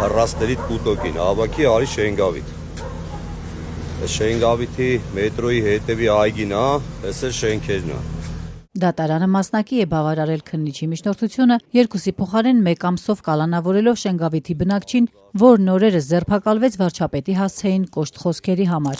расsterit կուտոկին, ավակի արի Շենգավիթ։ Շենգավիթի մետրոյի հետևի այգին է, այս է շենքերն է։ Դատարանը մասնակի է բավարարել քննիչի միջնորդությունը, երկուսի փոխարեն մեկ ամսով կալանավորելով Շենգավիթի բնակչին, որն օրերս ձերբակալվեց վարչապետի հասցեին կոշտ խոսքերի համար։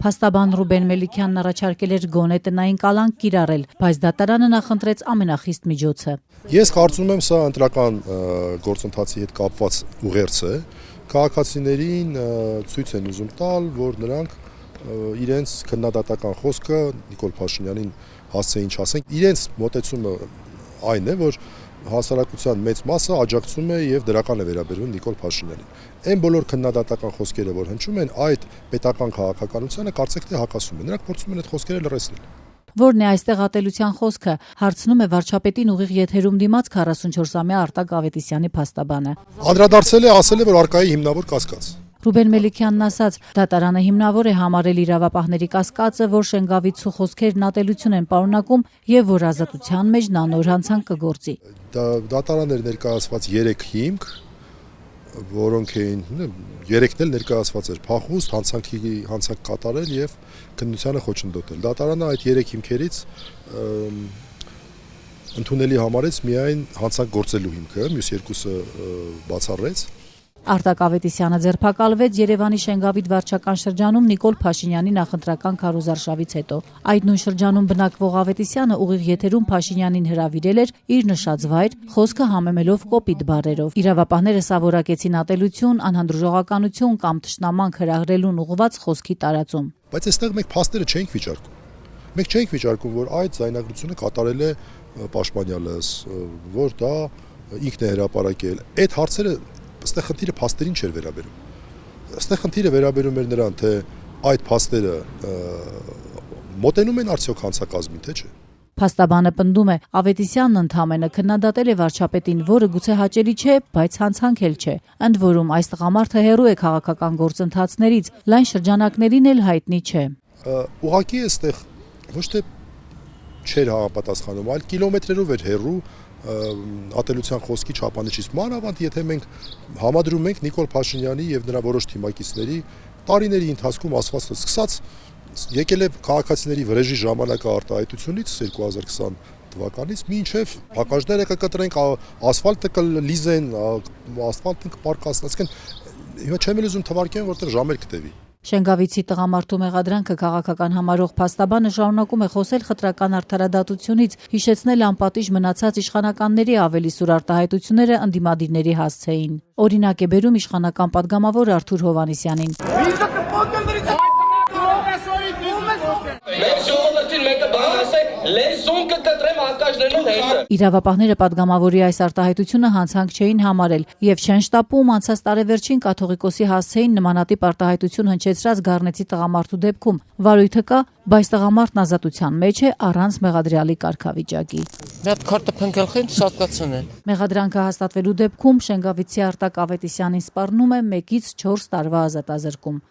Փաստաբան Ռուբեն Մելիքյանն առաջարկել էր գոնե տնային կալանք կիրառել, բայց դատարանը նախընտրեց ամենախիստ միջոցը։ Ես կարծում եմ, սա ընտրական գործընթացի հետ կապված ուղերձ է։ Քաղաքացիներին ցույց են ուզում տալ, որ նրանք իրենց քննադատական խոսքը Նիկոլ Փաշինյանին հասցեին չասեն։ Իրենց մոտեցումը այն է, որ հասարակության մեծ մասը աջակցում է եւ դրական է վերաբերվում Նիկոլ Փաշինյանին։ Այն բոլոր քննադատական խոսքերը, որ հնչում են, այդ պետական քաղաքականությանը կարծեք թե հակասում են։ Նրանք փորձում են այդ խոսքերը լրացնել։ Որն է այստեղ ատելության խոսքը, հարցնում է վարչապետին ուղիղ եթերում դիմաց 44-ամյա Արտակ Ավետիսյանի փաստաբանը։ Անդրադարձել է, ասել է, որ արկայի հիմնավոր կասկած։ Ռուբեն Մելիքյանն ասաց, դատարանը հիմնավոր է համարել իրավապահների կասկածը, որ Շենգավիթցու խոսքերն ատելություն են պարունակում եւ որ ազատության մեջ նա նոր հանցանք կգործի։ Դատարաններ ներկայացված 3 հիմք, որոնք էին 3-ն էլ ներկայացված էր փախուստ, հանցանք կատարել եւ քննությանը խոչընդոտել։ Դատարանը այդ 3 հիմքերից ընդունելի համարեց միայն հանցանք գործելու հիմքը, մյուս երկուսը բացառեց։ Արտակ Ավետիսյանը ձերբակալվեց Երևանի Շենգավիթ վարչական շրջանում Նիկոլ Փաշինյանի նախընտրական քարոզարշավից հետո։ Այդ նույն շրջանում բնակվող Ավետիսյանը ուղիղ եթերում Փաշինյանին հրավիրել էր իր նշած վայր, խոսքը համեմելով կոպիտ բառերով։ Իրավապահները սա որակեցին ատելություն, անհանդուրժողականություն կամ թշնամանք հրահրելուն ուղղված խոսքի տարածում։ Բայց այստեղ մենք փաստերը չենք վիճարկում։ Մենք չենք վիճարկում, որ այդ զայնագրությունը կատարել է Պաշտպանյալս, որ դա ինքն է հրապարակել։ Այդ հարցերը Այստեղ խնդիրը փաստերին չէր վերաբերում։ Այստեղ խնդիրը վերաբերում էր նրան, թե այդ փաստերը մոտենում են արդյոք հանցակազմին, թե չէ։ Փաստաբանը պնդում է, Ավետիսյանն ընդհանրապես քննադատել է վարչապետին, որը գուցե հաճելի չէ, բայց հանցանք էլ չէ։ Ընդ որում այս տղամարդը հեռու է քաղաքական գործընթացներից, լայն շրջանակներին էլ հայտնի չէ։ Ուղղակի այստեղ ոչ թե չէր համապատասխանում, այլ կիլոմետրերով էր հեռու ատելության խոսքի չափանիշից, մանավանդ եթե մենք համադրում ենք Նիկոլ Փաշինյանի եւ նրա որոշ թիմակիցների տարիների ընթացքում ասվածը, սկսած եկել է քաղաքացիների վրեժի ժամանակահարտահայտությունից 2020 թվականից մինչև հակաժները կկտրենք, ասֆալտը կլիզեն, ասֆալտը կպարկասեն, այսինքն հիմա չեմ էլ ուզում թվարկեմ, որտեղ ժամեր կտևի։ Շենգավիթցի տղամարդու մեղադրանքը քաղաքական համարող փաստաբանը շարունակում է խոսել խտրական արդարադատությունից, հիշեցնել անպատիժ մնացած իշխանականների ավելի սուր արտահայտությունները ընդդիմադիրների հասցեին։ Օրինակ է բերում իշխանական падգամավոր Արթուր Հովհաննիսյանին։ Իրավապահները падգամավորի այս արտահայտությունը հանցանք չէին համարել եւ չեն շտապում անցած տարեվերջին կաթողիկոսի հասցեին նմանատիպ արտահայտություն հնչեցրած Գառնեցի տղամարդու դեպքում վարույթը կա, բայց տղամարդն ազատության մեջ է առանց մեղադրյալի կարգավիճակի։ Այդ քարտը փնկելքին սատկացան են։ Մեղադրանքը հաստատվելու դեպքում Շենգավիթցի Արտակ Ավետիսյանին սպառնում է 1-ից 4 տարվա ազատազրկում։